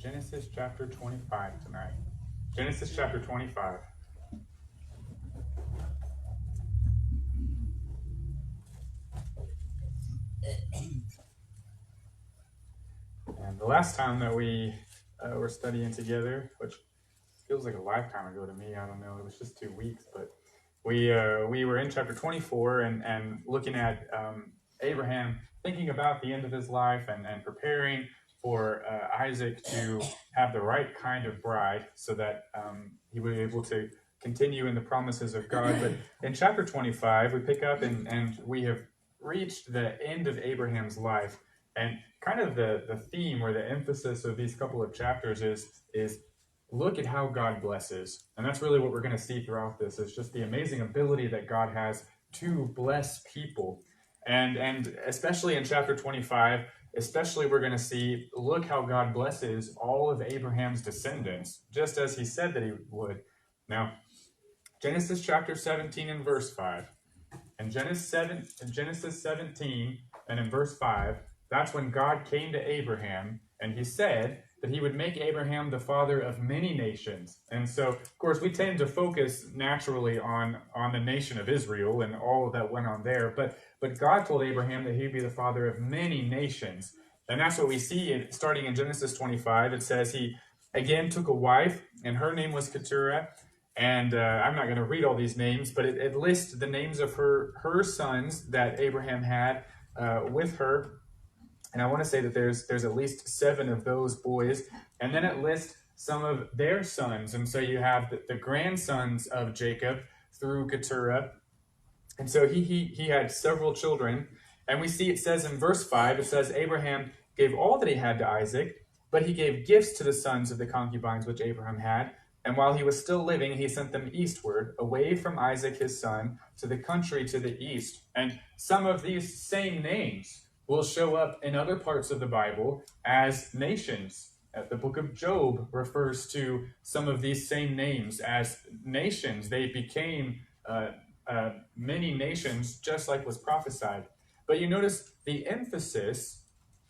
Genesis chapter 25 tonight. Genesis chapter 25. And the last time that we were studying together, which feels like a lifetime ago to me, I don't know, it was just 2 weeks, but we were in chapter 24 and looking at Abraham, thinking about the end of his life and preparing for Isaac to have the right kind of bride so that he would be able to continue in the promises of God. But in chapter 25, we pick up and we have reached the end of Abraham's life. And kind of the theme or the emphasis of these couple of chapters is look at how God blesses. And that's really what we're going to see throughout this. It's just the amazing ability that God has to bless people. And especially in chapter 25, especially we're going to see, look how God blesses all of Abraham's descendants, just as he said that he would. Now, Genesis chapter 17 and verse 5. In Genesis 17 and in verse 5, that's when God came to Abraham and he said that he would make Abraham the father of many nations. And so, of course, we tend to focus naturally on the nation of Israel and all that went on there. But God told Abraham that he'd be the father of many nations. And that's what we see starting in Genesis 25. It says he again took a wife, and her name was Keturah. And I'm not going to read all these names, but it lists the names of her sons that Abraham had with her. And I want to say that there's at least 7 of those boys. And then it lists some of their sons. And so you have the grandsons of Jacob through Keturah. And so he had several children. And we see it says in verse 5, it says, Abraham gave all that he had to Isaac, but he gave gifts to the sons of the concubines which Abraham had. And while he was still living, he sent them eastward, away from Isaac his son, to the country to the east. And some of these same names will show up in other parts of the Bible as nations. The book of Job refers to some of these same names as nations. They became many nations, just like was prophesied. But you notice the emphasis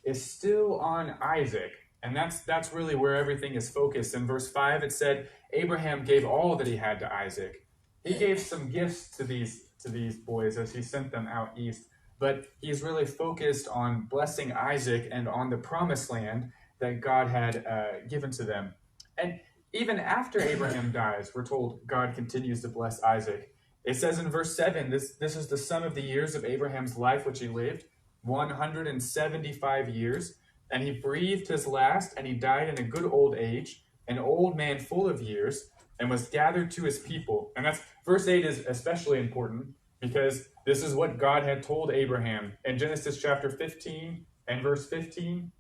is still on Isaac. And that's really where everything is focused. In verse 5, it said, Abraham gave all that he had to Isaac. He gave some gifts to these boys as he sent them out east. But he's really focused on blessing Isaac and on the promised land that God had given to them. And even after Abraham dies, we're told God continues to bless Isaac. It says in verse 7, this is the sum of the years of Abraham's life which he lived, 175 years. And he breathed his last, and he died in a good old age, an old man full of years, and was gathered to his people. And that's verse 8 is especially important because this is what God had told Abraham in Genesis chapter 15 and verse 15.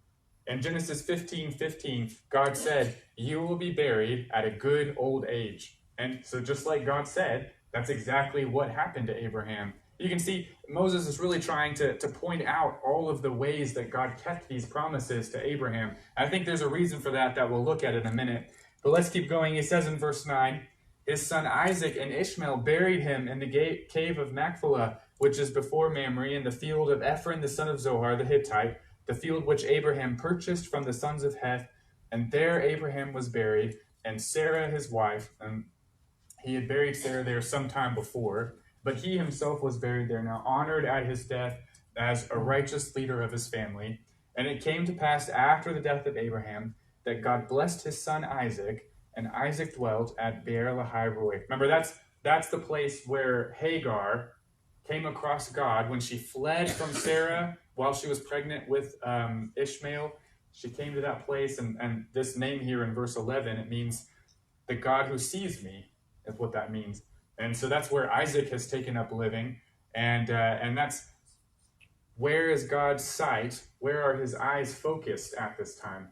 In Genesis 15:15, God said, you will be buried at a good old age. And so just like God said, that's exactly what happened to Abraham. You can see Moses is really trying to point out all of the ways that God kept these promises to Abraham. I think there's a reason for that we'll look at in a minute. But let's keep going. He says in verse 9, his son Isaac and Ishmael buried him in the cave of Machpelah, which is before Mamre, in the field of Ephron the son of Zohar the Hittite, the field which Abraham purchased from the sons of Heth. And there Abraham was buried, and Sarah his wife. And he had buried Sarah there some time before, but he himself was buried there now, honored at his death as a righteous leader of his family. And it came to pass after the death of Abraham that God blessed his son Isaac, and Isaac dwelt at Beer Lahai Roi. Remember, that's the place where Hagar came across God when she fled from Sarah while she was pregnant with Ishmael. She came to that place, and this name here in verse 11, it means the God who sees me, is what that means. And so that's where Isaac has taken up living, and that's where is God's sight? Where are his eyes focused at this time?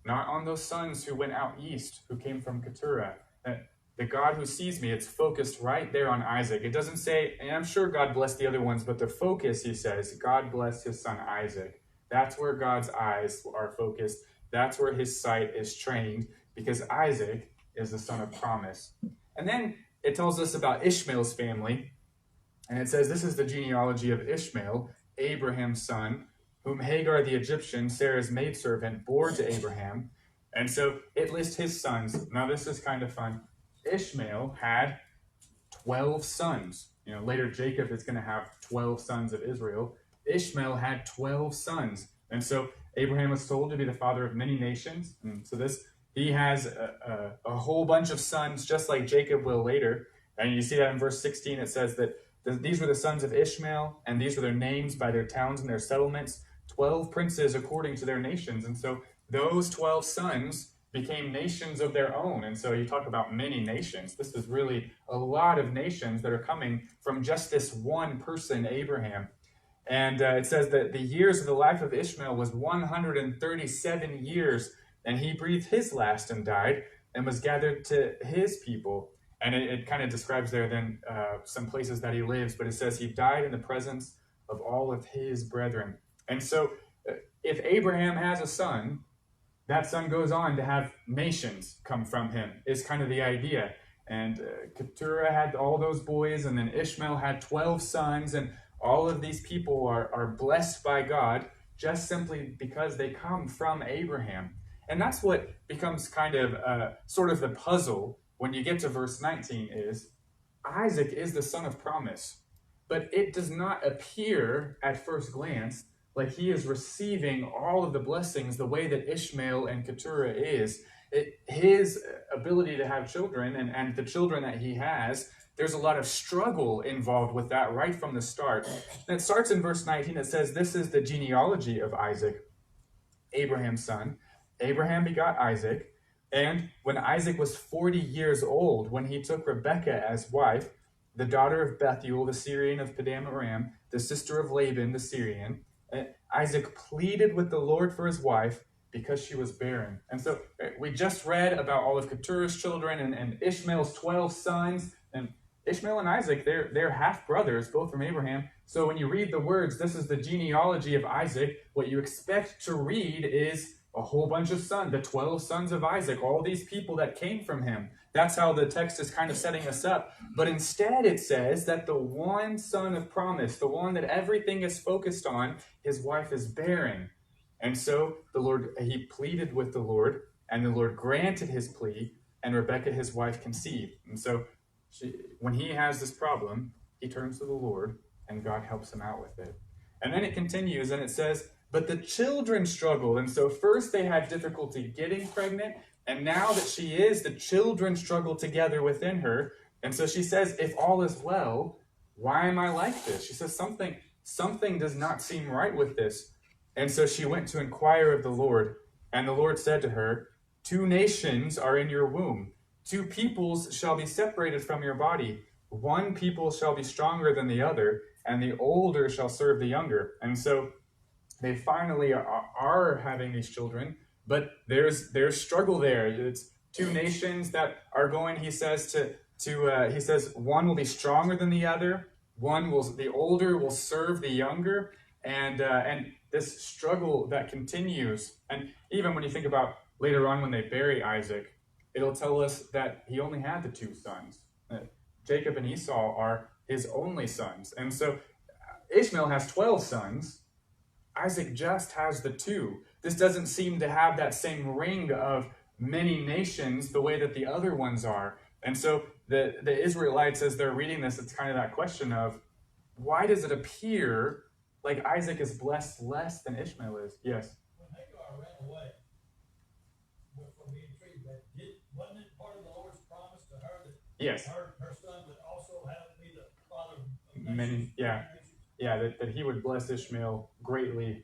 Not on those sons who went out east, who came from Keturah. The God who sees me, it's focused right there on Isaac. It doesn't say, and I'm sure God blessed the other ones, but the focus, he says, God blessed his son Isaac. That's where God's eyes are focused. That's where his sight is trained, because Isaac is the son of promise. And then it tells us about Ishmael's family. And it says, this is the genealogy of Ishmael, Abraham's son, whom Hagar the Egyptian, Sarah's maidservant, bore to Abraham. And so it lists his sons. Now this is kind of fun. Ishmael had 12 sons. Later Jacob is going to have 12 sons of Israel. Ishmael had 12 sons. And so Abraham was told to be the father of many nations. And so he has a whole bunch of sons, just like Jacob will later. And you see that in verse 16, it says that these were the sons of Ishmael, and these were their names by their towns and their settlements, 12 princes according to their nations. And so those 12 sons became nations of their own. And so you talk about many nations. This is really a lot of nations that are coming from just this one person, Abraham. And it says that the years of the life of Ishmael was 137 years, and he breathed his last and died, and was gathered to his people. And it kind of describes there then some places that he lives, but it says he died in the presence of all of his brethren. And so if Abraham has a son, that son goes on to have nations come from him, is kind of the idea. And Keturah had all those boys, and then Ishmael had 12 sons, and all of these people are blessed by God just simply because they come from Abraham. And that's what becomes kind of sort of the puzzle when you get to verse 19 is Isaac is the son of promise, but it does not appear at first glance like he is receiving all of the blessings the way that Ishmael and Keturah is. His ability to have children and the children that he has, there's a lot of struggle involved with that right from the start. And it starts in verse 19. It says, this is the genealogy of Isaac, Abraham's son. Abraham begot Isaac. And when Isaac was 40 years old, when he took Rebekah as wife, the daughter of Bethuel, the Syrian of Padan Aram, the sister of Laban, the Syrian, Isaac pleaded with the Lord for his wife because she was barren. And so we just read about all of Keturah's children and Ishmael's 12 sons. And Ishmael and Isaac, they're half-brothers, both from Abraham. So when you read the words, this is the genealogy of Isaac, what you expect to read is a whole bunch of sons, the 12 sons of Isaac, all these people that came from him. That's how the text is kind of setting us up. But instead it says that the one son of promise, the one that everything is focused on, his wife is barren. And so the Lord, he pleaded with the Lord, and the Lord granted his plea, and Rebekah, his wife, conceived. And so when he has this problem, he turns to the Lord, and God helps him out with it. And then it continues, and it says, but the children struggled. And so first they had difficulty getting pregnant, and now that she is, the children struggle together within her. And so she says, if all is well, why am I like this? She says, something does not seem right with this. And so she went to inquire of the Lord, and the Lord said to her, 2 nations are in your womb. 2 peoples shall be separated from your body. 1 people shall be stronger than the other, and the older shall serve the younger. And so they finally are having these children, but there's struggle there. It's 2 nations that are going. He says he says one will be stronger than the other. The older will serve the younger, and this struggle that continues. And even when you think about later on when they bury Isaac, it'll tell us that he only had the 2 sons. Jacob and Esau are his only sons, and so Ishmael has 12 sons. Isaac just has the 2. This doesn't seem to have that same ring of many nations the way that the other ones are. And so the Israelites, as they're reading this, it's kind of that question of, why does it appear like Isaac is blessed less than Ishmael is? Yes? When Hagar ran away from being treated bad, wasn't it part of the Lord's promise to her that yes, her son would also be the father of many, yeah. Yeah, that he would bless Ishmael greatly.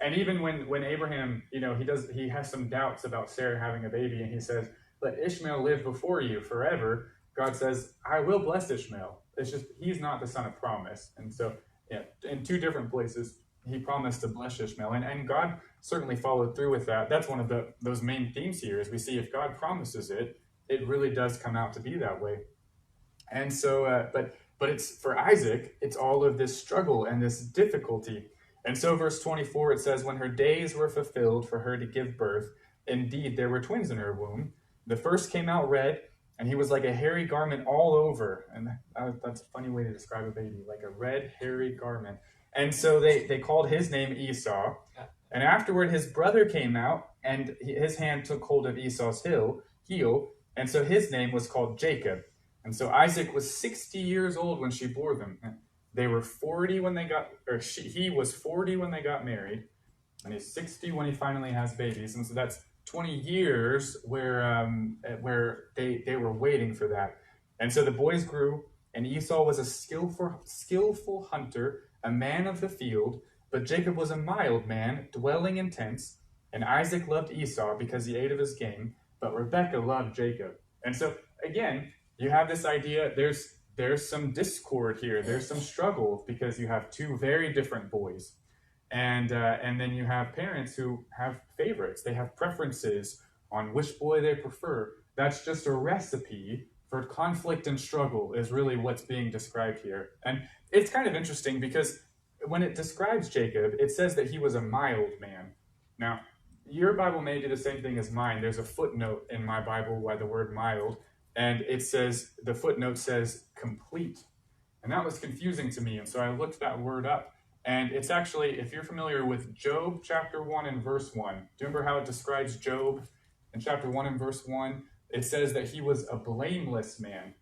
And even when Abraham, he has some doubts about Sarah having a baby, and he says, let Ishmael live before you forever. God says, I will bless Ishmael. It's just, he's not the son of promise. And so, in 2 different places, he promised to bless Ishmael. And God certainly followed through with that. That's one of those main themes here, is we see if God promises it, it really does come out to be that way. And so, but it's for Isaac, it's all of this struggle and this difficulty. And so verse 24, it says, when her days were fulfilled for her to give birth, indeed there were twins in her womb. The first came out red, and he was like a hairy garment all over. And that's a funny way to describe a baby, like a red, hairy garment. And so they called his name Esau. And afterward, his brother came out, and his hand took hold of Esau's heel, and so his name was called Jacob. And so Isaac was 60 years old when she bore them. They were 40 when they got, he was 40 when they got married, and he's 60 when he finally has babies. And so that's 20 years where they were waiting for that. And so the boys grew, and Esau was a skillful hunter, a man of the field, but Jacob was a mild man, dwelling in tents. And Isaac loved Esau because he ate of his game, but Rebekah loved Jacob. And so again, you have this idea, there's some discord here, there's some struggle, because you have two very different boys. And then you have parents who have favorites. They have preferences on which boy they prefer. That's just a recipe for conflict and struggle, is really what's being described here. And it's kind of interesting because when it describes Jacob, it says that he was a mild man. Now, your Bible may do the same thing as mine. There's a footnote in my Bible by the word mild, and it says, the footnote says complete. And that was confusing to me, and so I looked that word up. And it's actually, if you're familiar with Job chapter 1 and verse 1, do you remember how it describes Job in chapter 1 and verse 1? It says that he was a blameless man.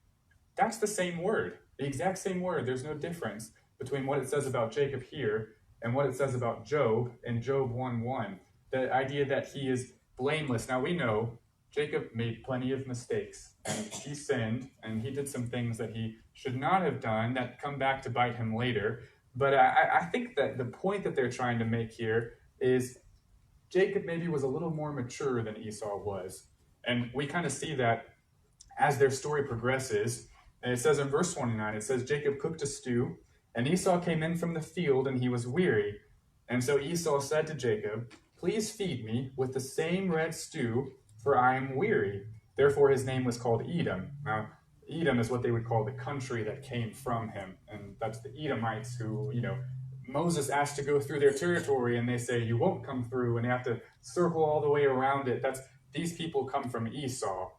That's the same word, the exact same word. There's no difference between what it says about Jacob here and what it says about Job in Job 1:1. The idea that he is blameless. Now we know Jacob made plenty of mistakes, and he sinned, and he did some things that he should not have done that come back to bite him later. But I think that the point that they're trying to make here is Jacob maybe was a little more mature than Esau was. And we kind of see that as their story progresses. And it says in verse 29, it says, Jacob cooked a stew, and Esau came in from the field, and he was weary. And so Esau said to Jacob, please feed me with the same red stew, for I am weary. Therefore his name was called Edom. Now, Edom is what they would call the country that came from him. And that's the Edomites who, Moses asked to go through their territory, and they say, you won't come through, and they have to circle all the way around it. These people come from Esau.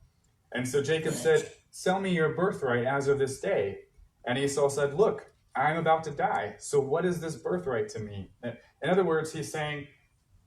And so Jacob said, sell me your birthright as of this day. And Esau said, look, I'm about to die. So what is this birthright to me? In other words, he's saying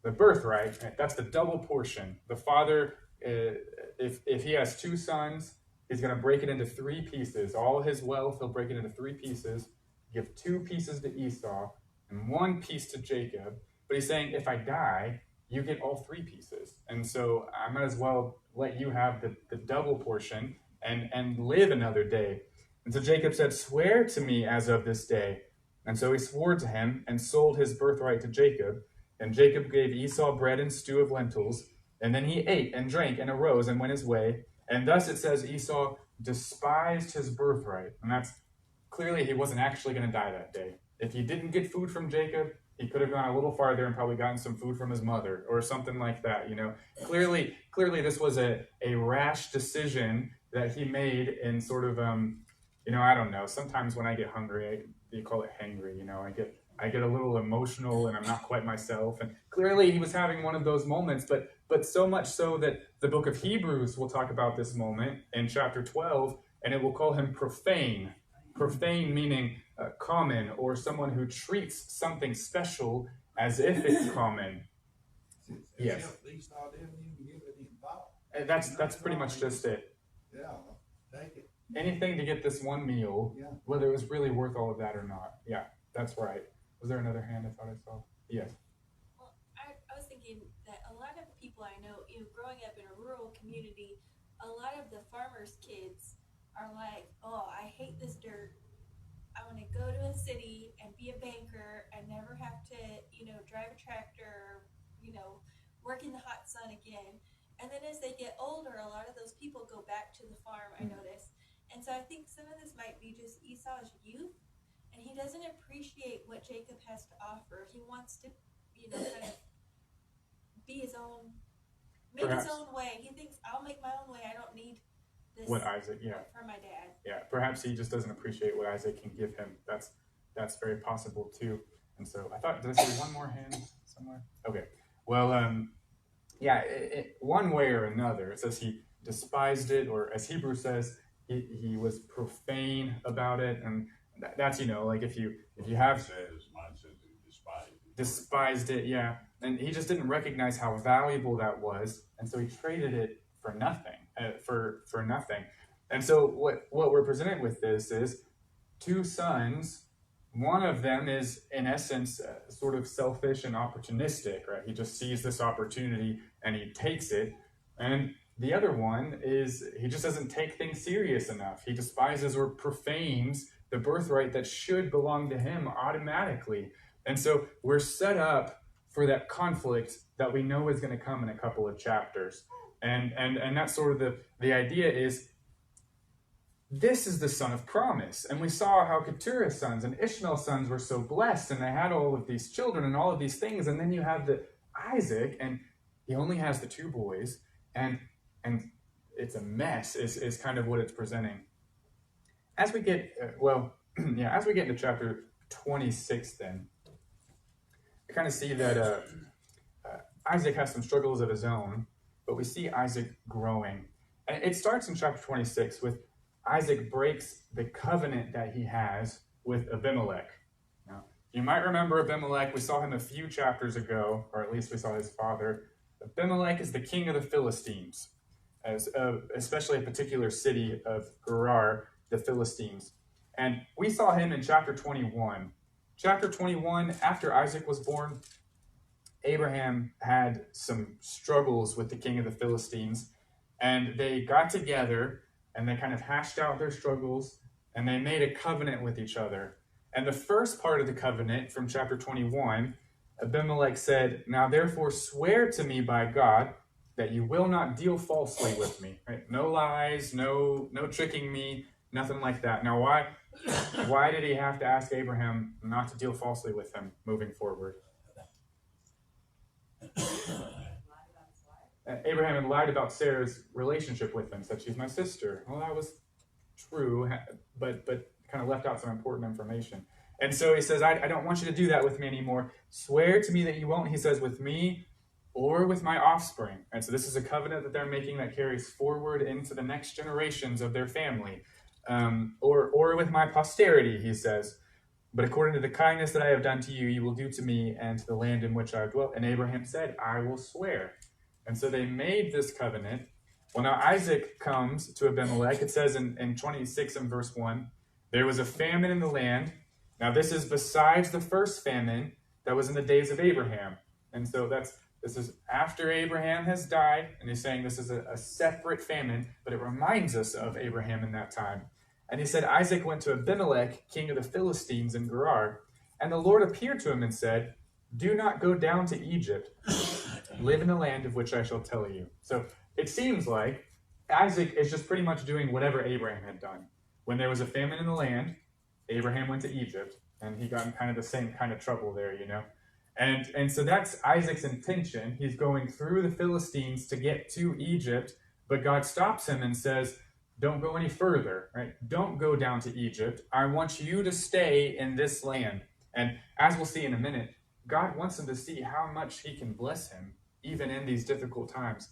the birthright, that's the double portion. The father, if he has two sons, he's going to break it into three pieces. All his wealth, he'll break it into three pieces, give 2 pieces to Esau and 1 piece to Jacob. But he's saying, if I die, you get all 3 pieces. And so I might as well let you have the double portion and live another day. And so Jacob said, swear to me as of this day. And so he swore to him and sold his birthright to Jacob. And Jacob gave Esau bread and stew of lentils. And then he ate and drank and arose and went his way. And thus it says Esau despised his birthright. And that's clearly he wasn't actually going to die that day. If he didn't get food from Jacob, he could have gone a little farther and probably gotten some food from his mother or something like that. Clearly this was a rash decision that he made in sort of, I don't know. Sometimes when I get hungry, you call it hangry. I get a little emotional and I'm not quite myself. And clearly he was having one of those moments, but so much so that the book of Hebrews will talk about this moment in chapter 12, and it will call him profane. Profane meaning common, or someone who treats something special as if it's common. Yes. That's pretty much just it. Yeah, take it. Anything to get this one meal, Yeah. whether it was really worth all of that or not. Yeah, that's right. Was there another hand I thought I saw? Yes. Well, I was thinking that a lot of people I know, growing up in a rural community, a lot of the farmers' kids are like, oh, I hate this dirt. I want to go to a city and be a banker and never have to, drive a tractor, work in the hot sun again. And then as they get older, a lot of those people go back to the farm, I notice. And so I think some of this might be just Esau's youth, and he doesn't appreciate what Jacob has to offer. He wants to, kind of be his own, make his own way. He thinks, I'll make my own way. I don't need this What Isaac, yeah. from my dad. Yeah, perhaps he just doesn't appreciate what Isaac can give him. That's very possible too. And so I thought, did I see one more hand somewhere? Okay. Well, one way or another, it says he despised it, or as Hebrew says, he was profane about it, and that's like if you have Mine says he despised it. despised it, yeah. And he just didn't recognize how valuable that was. And so he traded it for nothing, for nothing. And so what we're presented with this is two sons. One of them is, in essence, sort of selfish and opportunistic, right? He just sees this opportunity and he takes it. And the other one is, he just doesn't take things serious enough. He despises or profanes the birthright that should belong to him automatically. And so we're set up for that conflict that we know is going to come in a couple of chapters. And that's sort of the idea is, this is the son of promise. And we saw how Keturah's sons and Ishmael's sons were so blessed, and they had all of these children and all of these things. And then you have the Isaac, and he only has the two boys, and it's a mess is kind of what it's presenting. As we get, as we get into chapter 26 then, we kind of see that Isaac has some struggles of his own, but we see Isaac growing. And it starts in chapter 26 with Isaac breaks the covenant that he has with Abimelech. Now, you might remember Abimelech. We saw him a few chapters ago, or at least we saw his father. Abimelech is the king of the Philistines, especially a particular city of Gerar, the Philistines. And we saw him in chapter 21. Chapter 21, after Isaac was born, Abraham had some struggles with the king of the Philistines, and they got together and they kind of hashed out their struggles, and they made a covenant with each other. And the first part of the covenant from chapter 21, Abimelech said, "Now therefore swear to me by God that you will not deal falsely with me." Right? No lies, no tricking me, nothing like that. Now why did he have to ask Abraham not to deal falsely with him moving forward? Abraham had lied about Sarah's relationship with him, said she's my sister. Well, that was true, but kind of left out some important information. And so he says, I don't want you to do that with me anymore. Swear to me that you won't, he says, with me or with my offspring. And so this is a covenant that they're making that carries forward into the next generations of their family. Or with my posterity, he says. But according to the kindness that I have done to you, you will do to me and to the land in which I have dwelt. And Abraham said, I will swear. And so they made this covenant. Well, now Isaac comes to Abimelech. It says in 26 and verse 1, there was a famine in the land. Now this is besides the first famine that was in the days of Abraham. And so this is after Abraham has died. And he's saying this is a separate famine, but it reminds us of Abraham in that time. And he said, Isaac went to Abimelech, king of the Philistines in Gerar. And the Lord appeared to him and said, do not go down to Egypt. Live in the land of which I shall tell you. So it seems like Isaac is just pretty much doing whatever Abraham had done. When there was a famine in the land, Abraham went to Egypt, and he got in kind of the same kind of trouble there, you know. And so that's Isaac's intention. He's going through the Philistines to get to Egypt, but God stops him and says, don't go any further, right? Don't go down to Egypt. I want you to stay in this land. And as we'll see in a minute, God wants him to see how much he can bless him, even in these difficult times.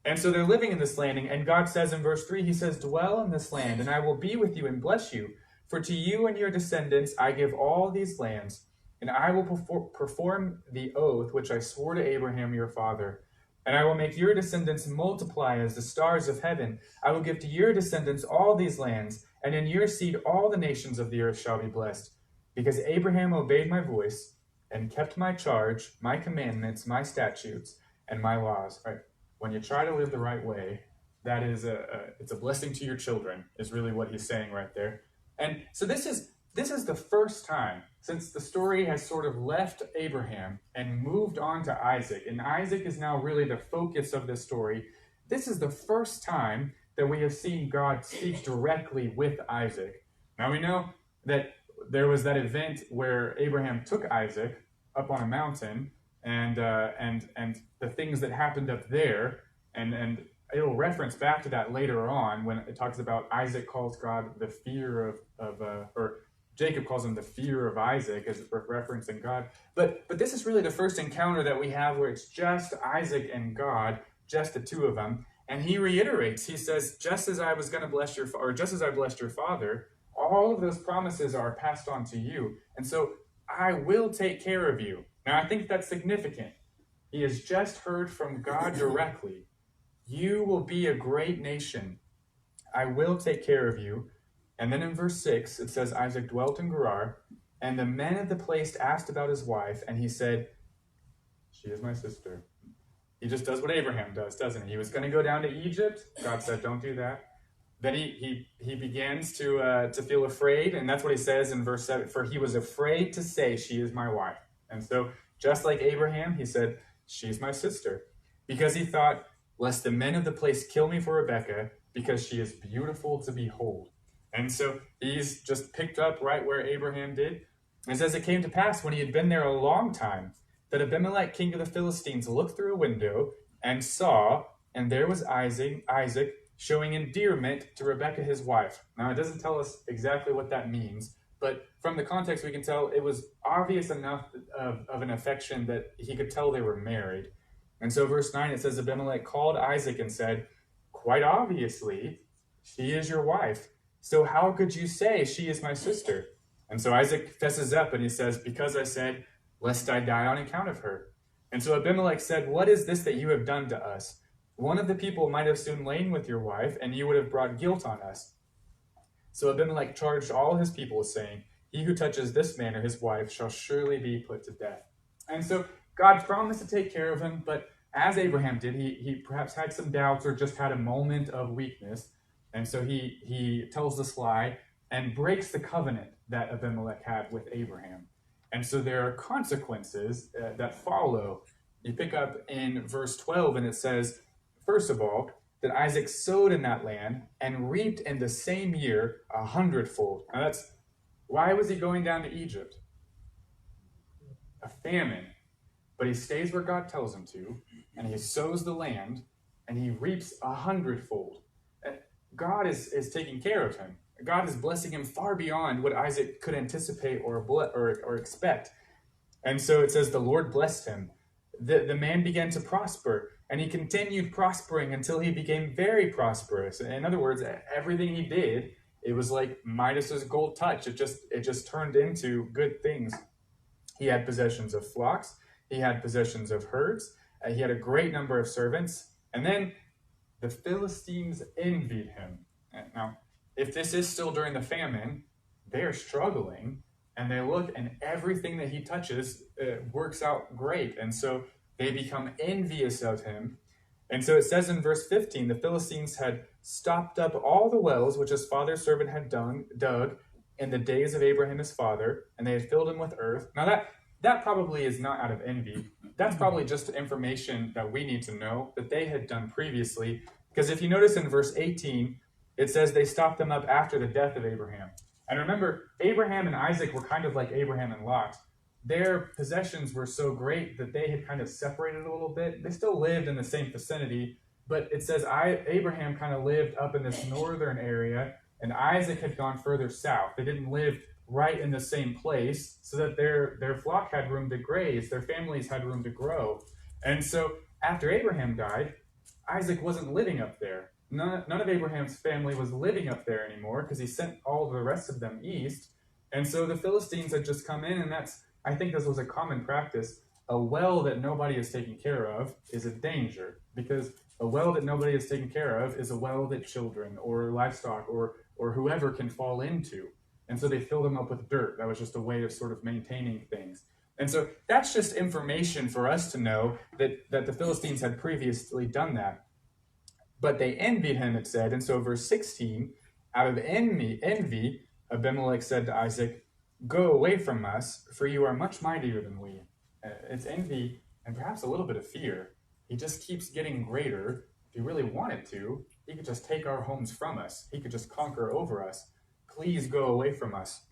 And so they're living in this land, and God says in verse 3, he says, dwell in this land, and I will be with you and bless you. For to you and your descendants I give all these lands, and I will perform the oath which I swore to Abraham your father. And I will make your descendants multiply as the stars of heaven. I will give to your descendants all these lands, and in your seed all the nations of the earth shall be blessed. Because Abraham obeyed my voice, and kept my charge, my commandments, my statutes, and my laws. Right? When you try to live the right way, that is it's a blessing to your children, is really what he's saying right there. And so this is the first time since the story has sort of left Abraham and moved on to Isaac, and Isaac is now really the focus of this story. This is the first time that we have seen God speak directly with Isaac. Now we know that there was that event where Abraham took Isaac up on a mountain, and the things that happened up there, and it'll reference back to that later on when it talks about Isaac calls God the fear or Jacob calls him the fear of Isaac as referencing God. But this is really the first encounter that we have where it's just Isaac and God, just the two of them. And he reiterates, he says, just as I was going to bless just as I blessed your father, all of those promises are passed on to you. And so I will take care of you. Now, I think that's significant. He has just heard from God directly. You will be a great nation. I will take care of you. And then in verse 6, it says, Isaac dwelt in Gerar, and the men of the place asked about his wife, and he said, she is my sister. He just does what Abraham does, doesn't he? He was going to go down to Egypt. God said, don't do that. Then he begins to feel afraid, and that's what he says in verse 7, for he was afraid to say, she is my wife. And so, just like Abraham, he said, she's my sister. Because he thought, lest the men of the place kill me for Rebekah, because she is beautiful to behold. And so he's just picked up right where Abraham did. And it says, it came to pass when he had been there a long time, that Abimelech, king of the Philistines, looked through a window and saw, and there was Isaac showing endearment to Rebekah his wife. Now, it doesn't tell us exactly what that means, but from the context we can tell it was obvious enough of an affection that he could tell they were married. And so verse 9, it says, Abimelech called Isaac and said, quite obviously, she is your wife. So how could you say she is my sister? And so Isaac fesses up and he says, because I said, lest I die on account of her. And so Abimelech said, what is this that you have done to us? One of the people might have soon lain with your wife, and you would have brought guilt on us. So Abimelech charged all his people, saying, he who touches this man or his wife shall surely be put to death. And so God promised to take care of him, but as Abraham did, he perhaps had some doubts or just had a moment of weakness. And so he tells this lie and breaks the covenant that Abimelech had with Abraham. And so there are consequences that follow. You pick up in verse 12, and it says, first of all, that Isaac sowed in that land and reaped in the same year 100-fold. Now why was he going down to Egypt? A famine. But he stays where God tells him to, and he sows the land, and he reaps 100-fold. God is taking care of him. God is blessing him far beyond what Isaac could anticipate or expect. And so it says the Lord blessed him. The man began to prosper, and he continued prospering until he became very prosperous. In other words, everything he did, it was like Midas's gold touch. It just turned into good things. He had possessions of flocks. He had possessions of herds. He had a great number of servants. And then the Philistines envied him. Now, if this is still during the famine, they are struggling, and they look, and everything that he touches works out great. And so they become envious of him. And so it says in verse 15, the Philistines had stopped up all the wells which his father's servant had dug in the days of Abraham his father, and they had filled them with earth. Now that probably is not out of envy. That's probably just information that we need to know that they had done previously. Because if you notice in verse 18, it says they stopped them up after the death of Abraham. And remember, Abraham and Isaac were kind of like Abraham and Lot. Their possessions were so great that they had kind of separated a little bit. They still lived in the same vicinity, but it says Abraham kind of lived up in this northern area, and Isaac had gone further south. They didn't live right in the same place, so that their flock had room to graze, their families had room to grow. And so after Abraham died, Isaac wasn't living up there. None of Abraham's family was living up there anymore because he sent all the rest of them east. And so the Philistines had just come in, and I think this was a common practice. A well that nobody is taking care of is a danger, because a well that nobody is taking care of is a well that children or livestock or whoever can fall into. And so they filled them up with dirt. That was just a way of sort of maintaining things. And so that's just information for us to know that the Philistines had previously done that. But they envied him, it said. And so verse 16, out of envy, Abimelech said to Isaac, go away from us, for you are much mightier than we. It's envy and perhaps a little bit of fear. He just keeps getting greater. If he really wanted to, he could just take our homes from us. He could just conquer over us. Please go away from us.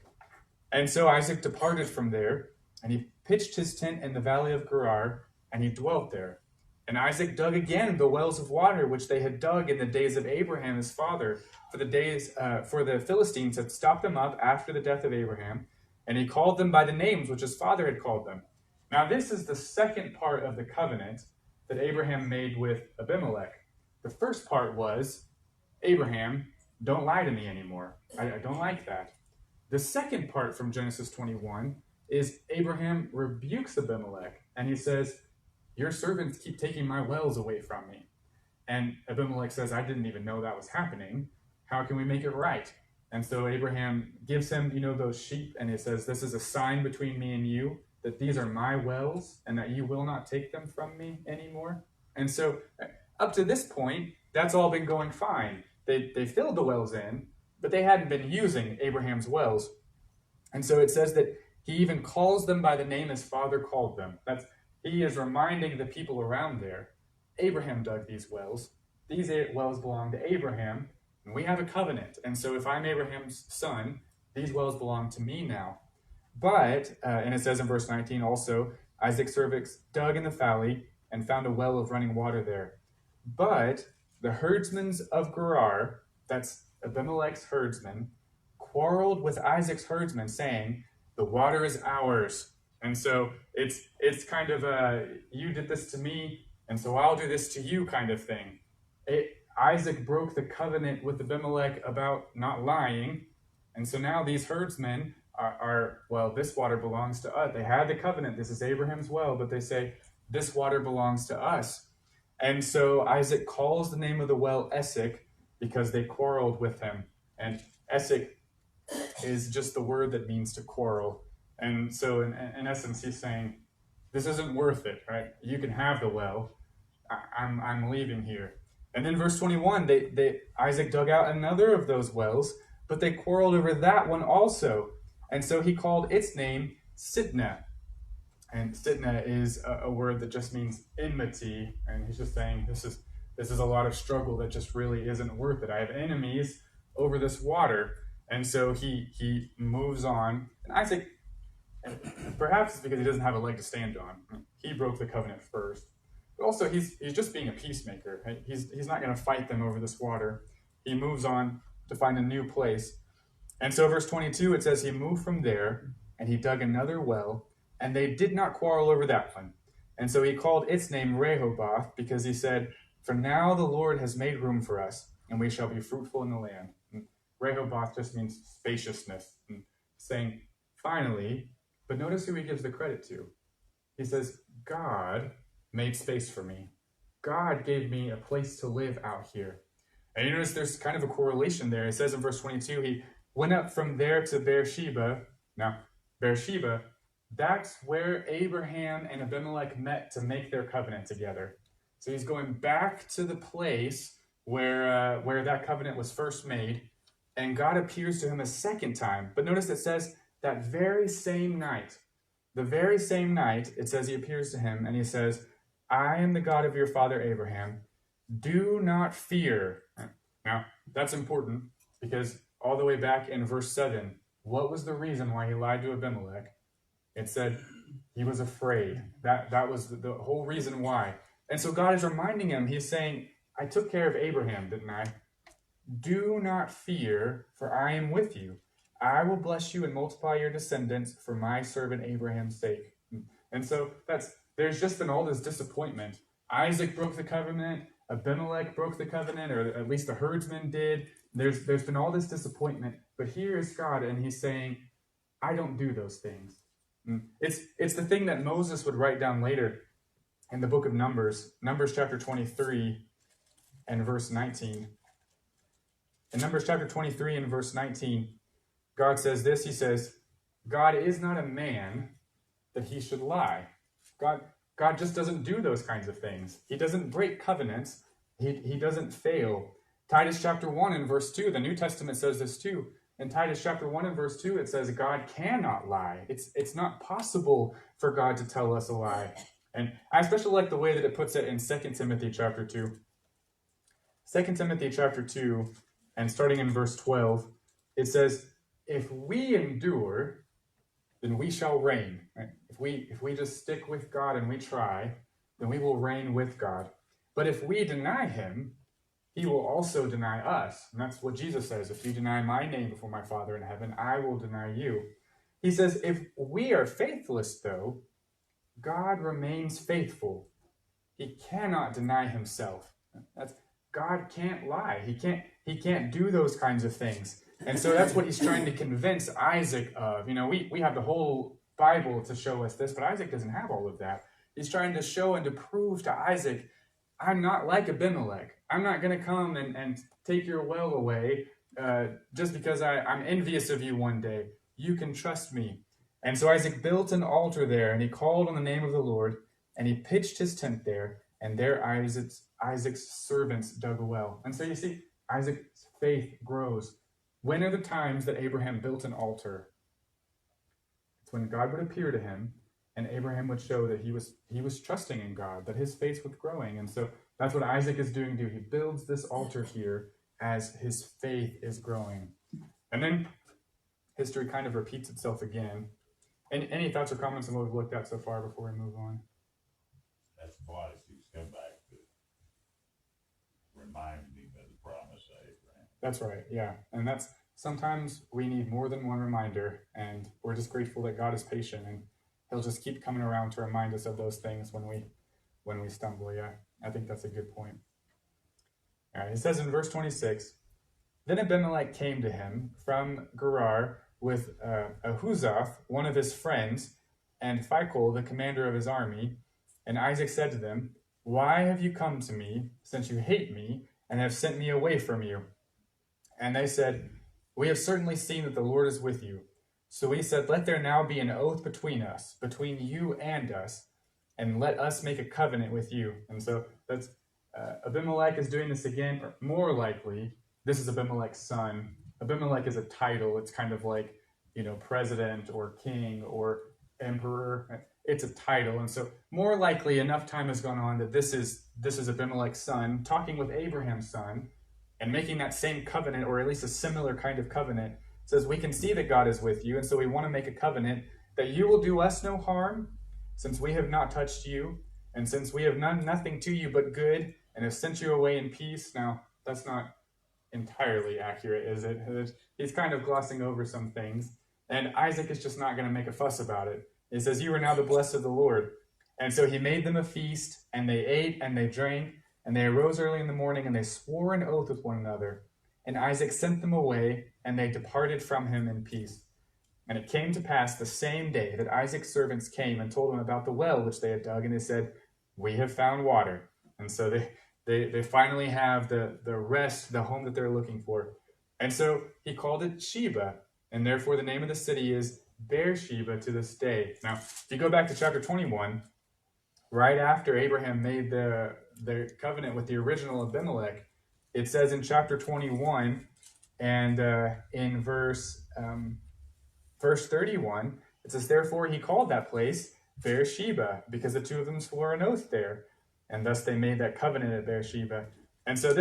And so Isaac departed from there, and he pitched his tent in the valley of Gerar, and he dwelt there. And Isaac dug again the wells of water which they had dug in the days of Abraham his father, for the Philistines had stopped them up after the death of Abraham, and he called them by the names which his father had called them. Now this is the second part of the covenant that Abraham made with Abimelech. The first part was, Abraham, don't lie to me anymore. I don't like that. The second part from Genesis 21 is Abraham rebukes Abimelech, and he says, your servants keep taking my wells away from me. And Abimelech says, I didn't even know that was happening. How can we make it right? And so Abraham gives him, those sheep, and he says, this is a sign between me and you, that these are my wells, and that you will not take them from me anymore. And so up to this point, that's all been going fine. They filled the wells in, but they hadn't been using Abraham's wells. And so it says that he even calls them by the name his father called them. He is reminding the people around there, Abraham dug these wells. These wells belong to Abraham, and we have a covenant. And so if I'm Abraham's son, these wells belong to me now. But, and it says in verse 19 also, Isaac's servants dug in the valley and found a well of running water there. But the herdsmen of Gerar, that's Abimelech's herdsmen, quarreled with Isaac's herdsmen, saying, the water is ours. And so it's kind of a, you did this to me, and so I'll do this to you kind of thing. Isaac broke the covenant with Abimelech about not lying, and so now these herdsmen are, well, this water belongs to us. They had the covenant, this is Abraham's well, but they say, this water belongs to us. And so Isaac calls the name of the well Issac because they quarreled with him. And Issac is just the word that means to quarrel. And so in essence, he's saying, this isn't worth it, right? You can have the well. I'm leaving here. And then verse 21, Isaac dug out another of those wells, but they quarreled over that one also. And so he called its name Sitnah. And Sitnah is a word that just means enmity. And he's just saying, this is a lot of struggle that just really isn't worth it. I have enemies over this water. And so he moves on. And Isaac, perhaps it's because he doesn't have a leg to stand on. He broke the covenant first. But also, he's just being a peacemaker. Right? He's not going to fight them over this water. He moves on to find a new place. And so verse 22, it says he moved from there, and he dug another well, and they did not quarrel over that one. And so he called its name Rehoboth, because he said, for now the Lord has made room for us, and we shall be fruitful in the land. And Rehoboth just means spaciousness, and saying, finally, but notice who he gives the credit to. He says, God made space for me. God gave me a place to live out here. And you notice there's kind of a correlation there. It says in verse 22, he went up from there to Beersheba. Now, Beersheba, that's where Abraham and Abimelech met to make their covenant together. So he's going back to the place where that covenant was first made, and God appears to him a second time. But notice it says that very same night, it says he appears to him, and he says, I am the God of your father Abraham. Do not fear. Now, that's important because all the way back in verse 7, what was the reason why he lied to Abimelech? It said he was afraid. That was the whole reason why. And so God is reminding him, he's saying, I took care of Abraham, didn't I? Do not fear, for I am with you. I will bless you and multiply your descendants for my servant Abraham's sake. And so there's just been all this disappointment. Isaac broke the covenant. Abimelech broke the covenant, or at least the herdsmen did. There's been all this disappointment. But here is God, and he's saying, I don't do those things. It's the thing that Moses would write down later in the book of Numbers chapter 23 and verse 19. In Numbers chapter 23 and verse 19, God says this, he says, God is not a man that he should lie. God just doesn't do those kinds of things. He doesn't break covenants. He doesn't fail. Titus chapter 1 and verse 2, the New Testament says this too. In Titus chapter 1 and verse 2, it says God cannot lie. It's not possible for God to tell us a lie. And I especially like the way that it puts it in 2 Timothy chapter 2. 2 Timothy chapter 2, and starting in verse 12, it says, if we endure, then we shall reign. Right? If we just stick with God and we try, then we will reign with God. But if we deny him, he will also deny us. And that's what Jesus says. If you deny my name before my Father in heaven, I will deny you. He says, if we are faithless, though, God remains faithful. He cannot deny himself. God can't lie. He can't do those kinds of things. And so that's what he's trying to convince Isaac of. We have the whole Bible to show us this, but Isaac doesn't have all of that. He's trying to show and to prove to Isaac, I'm not like Abimelech. I'm not going to come and take your well away just because I'm envious of you one day. You can trust me. And so Isaac built an altar there, and he called on the name of the Lord, and he pitched his tent there, and there Isaac's servants dug a well. And so you see, Isaac's faith grows. When are the times that Abraham built an altar? It's when God would appear to him, and Abraham would show that he was trusting in God, that his faith was growing. And so that's what Isaac is doing too. He builds this altar here as his faith is growing. And then history kind of repeats itself again. Any thoughts or comments on what we've looked at so far before we move on? That's why he's come back to remind him of the promise of Abraham. That's right, yeah. And that's sometimes we need more than one reminder, and we're just grateful that God is patient and he'll just keep coming around to remind us of those things when we stumble. Yeah, I think that's a good point. All right, it says in verse 26, then Abimelech came to him from Gerar with Ahuzath, one of his friends, and Phicol, the commander of his army. And Isaac said to them, why have you come to me, since you hate me, and have sent me away from you? And they said, we have certainly seen that the Lord is with you. So he said, let there now be an oath between us, between you and us, and let us make a covenant with you. And so that's Abimelech is doing this again, or more likely, this is Abimelech's son. Abimelech is a title. It's kind of like, president or king or emperor. It's a title. And so more likely enough time has gone on that this is Abimelech's son talking with Abraham's son and making that same covenant, or at least a similar kind of covenant. It says, we can see that God is with you, and so we want to make a covenant that you will do us no harm, since we have not touched you, and since we have done nothing to you but good, and have sent you away in peace. Now, that's not entirely accurate, is it? He's kind of glossing over some things, and Isaac is just not going to make a fuss about it. He says, you are now the blessed of the Lord. And so he made them a feast, and they ate and they drank, and they arose early in the morning, and they swore an oath with one another. And Isaac sent them away, and they departed from him in peace. And it came to pass the same day that Isaac's servants came and told him about the well which they had dug, and they said, we have found water. And so they finally have the rest, the home that they're looking for. And so he called it Sheba, and therefore the name of the city is Beersheba to this day. Now, if you go back to chapter 21, right after Abraham made the covenant with the original Abimelech, it says in chapter 21 and in verse 31, it says, therefore he called that place Beersheba, because the two of them swore an oath there. And thus they made that covenant at Beersheba. And so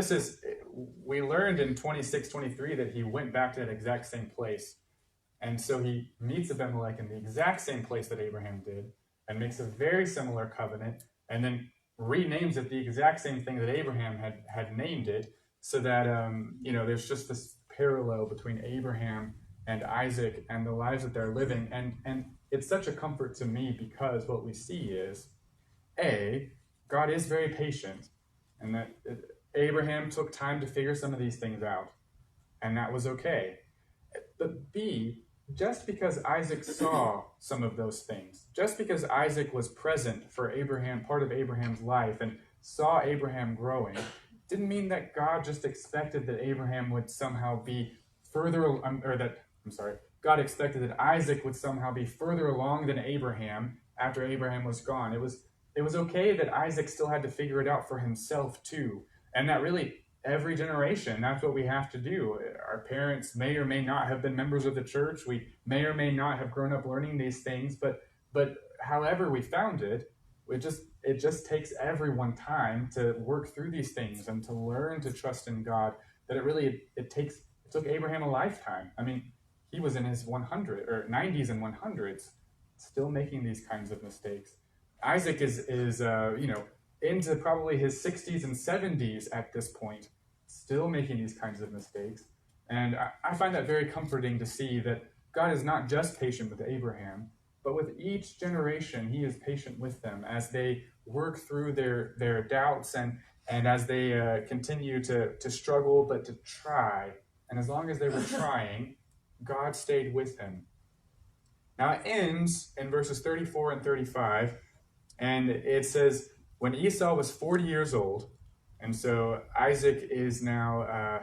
we learned in 26-23 that he went back to that exact same place. And so he meets Abimelech in the exact same place that Abraham did, and makes a very similar covenant, and then renames it the exact same thing that Abraham had named it, so that there's just this parallel between Abraham and Isaac and the lives that they're living. And it's such a comfort to me, because what we see is, God is very patient, and that Abraham took time to figure some of these things out, and that was okay. But B, just because Isaac saw some of those things, just because Isaac was present for Abraham, part of Abraham's life, and saw Abraham growing, didn't mean that God just expected that Abraham would somehow be God expected that Isaac would somehow be further along than Abraham after Abraham was gone. It was okay that Isaac still had to figure it out for himself too. And that really, every generation, that's what we have to do. Our parents may or may not have been members of the church. We may or may not have grown up learning these things, but however we found it, it just takes everyone time to work through these things and to learn to trust in God. That it took Abraham a lifetime. I mean, he was in his 90s and 100s, still making these kinds of mistakes. Isaac is into probably his 60s and 70s at this point, still making these kinds of mistakes. And I find that very comforting to see that God is not just patient with Abraham, but with each generation, he is patient with them as they work through their doubts and as they continue to struggle, but to try. And as long as they were trying, God stayed with him. Now it ends in verses 34 and 35, and it says, when Esau was 40 years old, and so Isaac is now,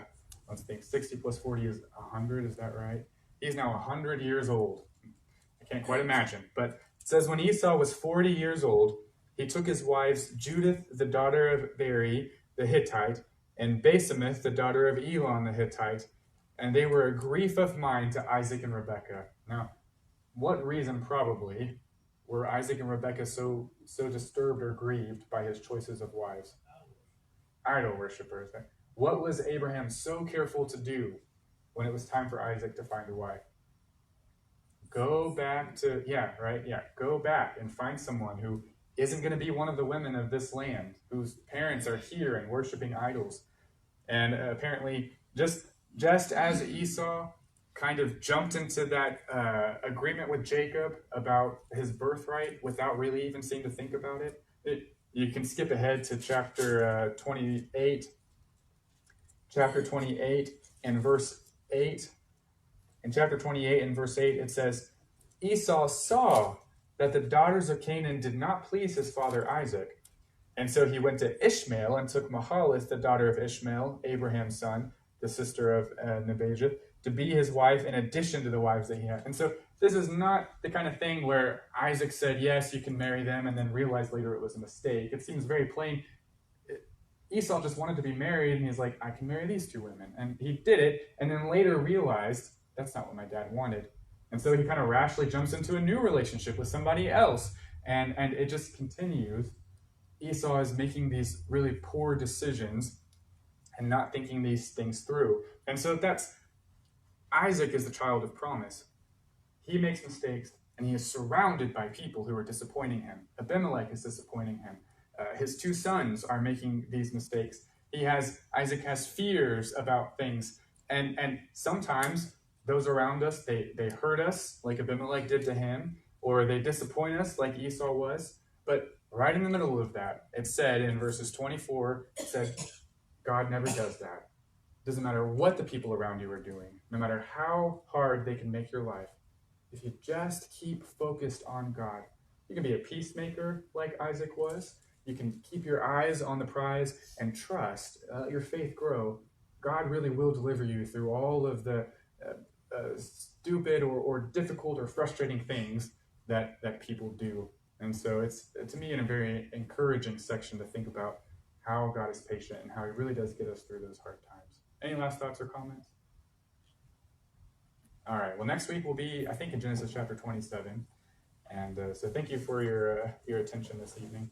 let's think, 60 plus 40 is 100, is that right? He's now 100 years old. I can't quite imagine, but it says, when Esau was 40 years old, he took his wives Judith, the daughter of Beri, the Hittite, and Basemeth, the daughter of Elon, the Hittite, and they were a grief of mind to Isaac and Rebekah. Now, what reason probably were Isaac and Rebekah so disturbed or grieved by his choices of wives? Idol worshippers. What was Abraham so careful to do when it was time for Isaac to find a wife? Go back to, go back and find someone who isn't going to be one of the women of this land, whose parents are here and worshiping idols. And apparently, just as Esau kind of jumped into that agreement with Jacob about his birthright without really even seeming to think about it, you can skip ahead to chapter 28. Chapter 28 and verse 8. In chapter 28 and verse 8, it says, Esau saw that the daughters of Canaan did not please his father Isaac. And so he went to Ishmael and took Mahalath, the daughter of Ishmael, Abraham's son, the sister of Nebajoth, to be his wife in addition to the wives that he had. And so this is not the kind of thing where Isaac said, yes, you can marry them, and then realized later it was a mistake. It seems very plain. Esau just wanted to be married, and he's like, I can marry these two women. And he did it, and then later realized, that's not what my dad wanted. And so he kind of rashly jumps into a new relationship with somebody else. And it just continues. Esau is making these really poor decisions and not thinking these things through. And so Isaac is the child of promise. He makes mistakes, and he is surrounded by people who are disappointing him. Abimelech is disappointing him. His two sons are making these mistakes. Isaac has fears about things. And sometimes those around us, they hurt us like Abimelech did to him, or they disappoint us like Esau was. But right in the middle of that, it said in verses 24, it said, God never does that. It doesn't matter what the people around you are doing, no matter how hard they can make your life. If you just keep focused on God, you can be a peacemaker like Isaac was. You can keep your eyes on the prize and trust, your faith grow. God really will deliver you through all of the stupid or difficult or frustrating things that people do. And so it's, to me, in a very encouraging section to think about how God is patient and how he really does get us through those hard times. Any last thoughts or comments? All right, well, next week we'll be, I think, in Genesis chapter 27. And so thank you for your attention this evening.